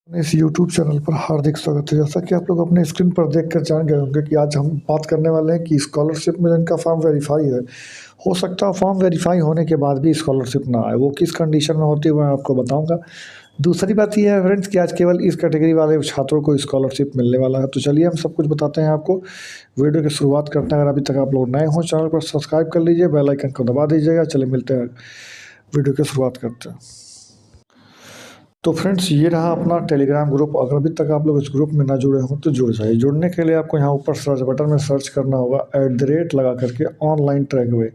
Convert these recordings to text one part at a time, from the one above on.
इस YouTube channel पर हार्दिक स्वागत है। जैसा कि आप लोग अपने स्क्रीन पर देखकर जान गए होंगे कि आज हम बात करने वाले हैं कि स्कॉलरशिप में जिनका फॉर्म वेरीफाई है, हो सकता है फॉर्म वेरीफाई होने के बाद भी स्कॉलरशिप ना आए। वो किस कंडीशन में होती है वो मैं आपको बताऊंगा। दूसरी बात यह है फ्रेंड्स कि आज केवल इस कैटेगरी वाले छात्रों को स्कॉलरशिप मिलने वाला है। तो चलिए हम सब कुछ बताते हैं आपको। वीडियो की शुरुआत करते हैं। अगर अभी तक आप लोग नए हो चैनल पर सब्सक्राइब कर लीजिए, बेल आइकन को दबा दीजिएगा। चलिए मिलते हैं, वीडियो की शुरुआत करते हैं। तो फ्रेंड्स ये रहा अपना टेलीग्राम ग्रुप। अगर अभी तक आप लोग इस ग्रुप में ना जुड़े हो तो जुड़ जाइए। जुड़ने के लिए आपको यहाँ ऊपर सर्च बटन में सर्च करना होगा @ लगा करके ऑनलाइन ट्रैकवे।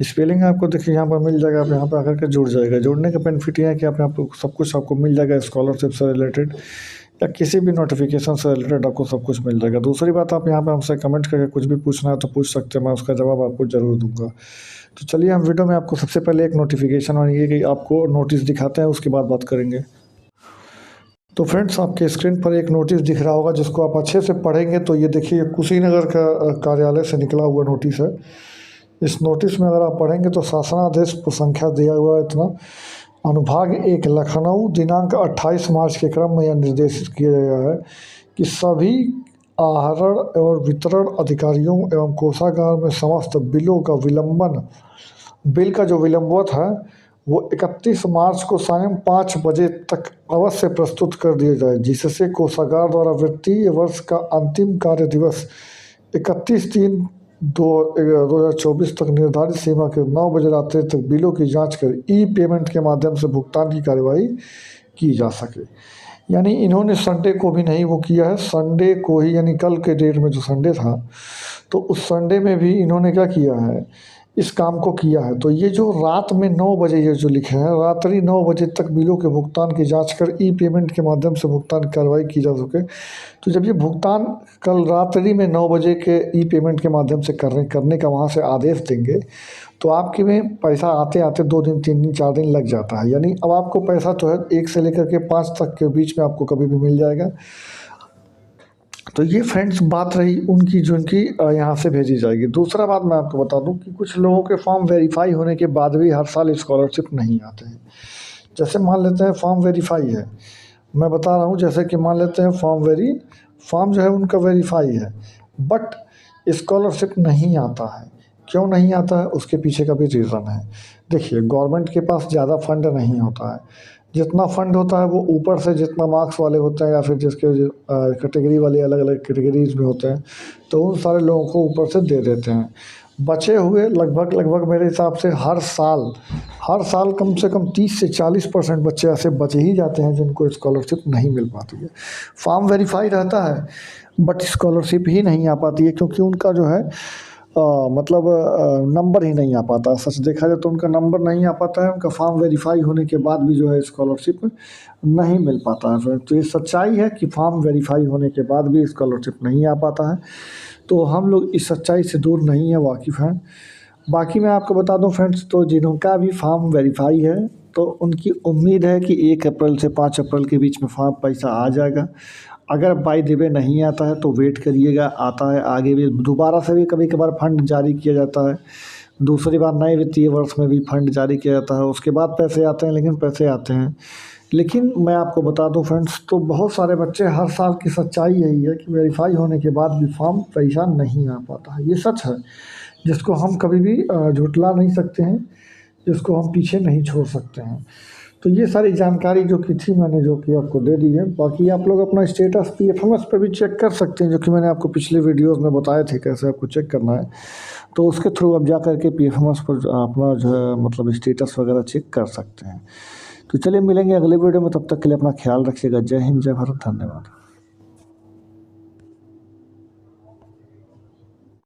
स्पेलिंग आपको देखिए यहाँ पर मिल जाएगा। आप यहाँ पर आकर के जुड़ जाएगा। जुड़ने का बेनिफिट यह है कि आप यहाँ पर सब कुछ आपको मिल जाएगा। स्कॉलरशिप से रिलेटेड या किसी भी नोटिफिकेशन से रिलेटेड आपको सब कुछ मिल जाएगा। दूसरी बात, आप यहाँ पर हमसे कमेंट करके कुछ भी पूछना है तो पूछ सकते हैं, मैं उसका जवाब आपको ज़रूर दूंगा। तो चलिए हम वीडियो में आपको सबसे पहले एक नोटिफिकेशन और ये कि आपको नोटिस दिखाते हैं, उसके बाद बात करेंगे। तो फ्रेंड्स आपके स्क्रीन पर एक नोटिस दिख रहा होगा, जिसको आप अच्छे से पढ़ेंगे तो ये देखिए कुशीनगर का कार्यालय से निकला हुआ नोटिस है। इस नोटिस में अगर आप पढ़ेंगे तो शासनादेश संख्या दिया हुआ है इतना। अनुभाग 1 लखनऊ दिनांक 28 मार्च के क्रम में यह निर्देशित किया गया है कि सभी आहरण एवं वितरण अधिकारियों एवं कोषागार में समस्त बिलों का बिल का जो विलंबवत है वो 31 मार्च को सायं 5 बजे तक अवश्य प्रस्तुत कर दिया जाए, जिससे कोषागार द्वारा वित्तीय वर्ष का अंतिम कार्य दिवस 31/3/2024 तक निर्धारित सीमा के 9 बजे रात्रि तक बिलों की जांच कर पेमेंट के माध्यम से भुगतान की कार्यवाही की जा सके। यानी इन्होंने संडे को भी नहीं वो किया है, संडे को ही, यानी कल के डेट में जो संडे था तो उस संडे में भी इन्होंने क्या किया है, इस काम को किया है। तो ये जो रात में 9 बजे ये जो लिखे हैं, रात्रि 9 बजे तक बिलों के भुगतान की जांच कर पेमेंट के माध्यम से भुगतान कार्रवाई की जा सके। तो जब ये भुगतान कल रात्रि में 9 बजे के पेमेंट के माध्यम से करने का वहाँ से आदेश देंगे तो आपके में पैसा आते आते 2 दिन 3 दिन 4 दिन लग जाता है। यानी अब आपको पैसा तो है 1 से लेकर के 5 तक के बीच में आपको कभी भी मिल जाएगा। तो ये फ्रेंड्स बात रही उनकी जो उनकी यहाँ से भेजी जाएगी। दूसरा बात मैं आपको बता दूं कि कुछ लोगों के फॉर्म वेरीफाई होने के बाद भी हर साल स्कॉलरशिप नहीं आते हैं। जैसे मान लेते हैं फॉर्म वेरीफाई है, मैं बता रहा हूँ, जैसे कि मान लेते हैं फॉर्म जो है उनका वेरीफाई है बट स्कॉलरशिप नहीं आता है। क्यों नहीं आता है, उसके पीछे का भी रीज़न है। देखिए गवर्नमेंट के पास ज़्यादा फंड नहीं होता है। जितना फंड होता है वो ऊपर से जितना मार्क्स वाले होते हैं या फिर जिसके कैटेगरी वाले अलग अलग कैटेगरीज में होते हैं तो उन सारे लोगों को ऊपर से दे देते हैं। बचे हुए लगभग मेरे हिसाब से हर साल कम से कम 30 से 40% बच्चे ऐसे बचे ही जाते हैं जिनको स्कॉलरशिप नहीं मिल पाती है। फॉर्म वेरीफाई रहता है बट स्कॉलरशिप ही नहीं आ पाती है, क्योंकि उनका जो है नंबर ही नहीं आ पाता। सच देखा जाए तो उनका नंबर नहीं आ पाता है। उनका फॉर्म वेरीफाई होने के बाद भी जो है स्कॉलरशिप नहीं मिल पाता है। तो ये सच्चाई है कि फॉर्म वेरीफाई होने के बाद भी स्कॉलरशिप नहीं आ पाता है। तो हम लोग इस सच्चाई से दूर नहीं है, वाकिफ़ हैं। बाकी मैं आपको बता दूं फ्रेंड्स, तो जिनका भी फॉर्म वेरीफाई है तो उनकी उम्मीद है कि 1 अप्रैल से 5 अप्रैल के बीच में फॉर्म पैसा आ जाएगा। अगर बाय द वे नहीं आता है तो वेट करिएगा, आता है आगे भी दोबारा से भी कभी कभार फंड जारी किया जाता है। दूसरी बार नए वित्तीय वर्ष में भी फंड जारी किया जाता है, उसके बाद पैसे आते हैं, लेकिन पैसे आते हैं। लेकिन मैं आपको बता दूं फ्रेंड्स, तो बहुत सारे बच्चे, हर साल की सच्चाई यही है कि वेरीफाई होने के बाद भी फॉर्म पैसा नहीं आ पाता है। ये सच है जिसको हम कभी भी झुटला नहीं सकते हैं, जिसको हम पीछे नहीं छोड़ सकते हैं। तो ये सारी जानकारी जो कि थी मैंने जो कि आपको दे दी है। बाकी आप लोग अपना स्टेटस PFMS पर भी चेक कर सकते हैं, जो कि मैंने आपको पिछले वीडियोस में बताए थे कैसे आपको चेक करना है। तो उसके थ्रू आप जा करके PFMS पर अपना जो है मतलब स्टेटस वगैरह चेक कर सकते हैं। तो चलिए मिलेंगे अगले वीडियो में, तब तक के लिए अपना ख्याल रखिएगा। जय हिंद, जय भारत, धन्यवाद।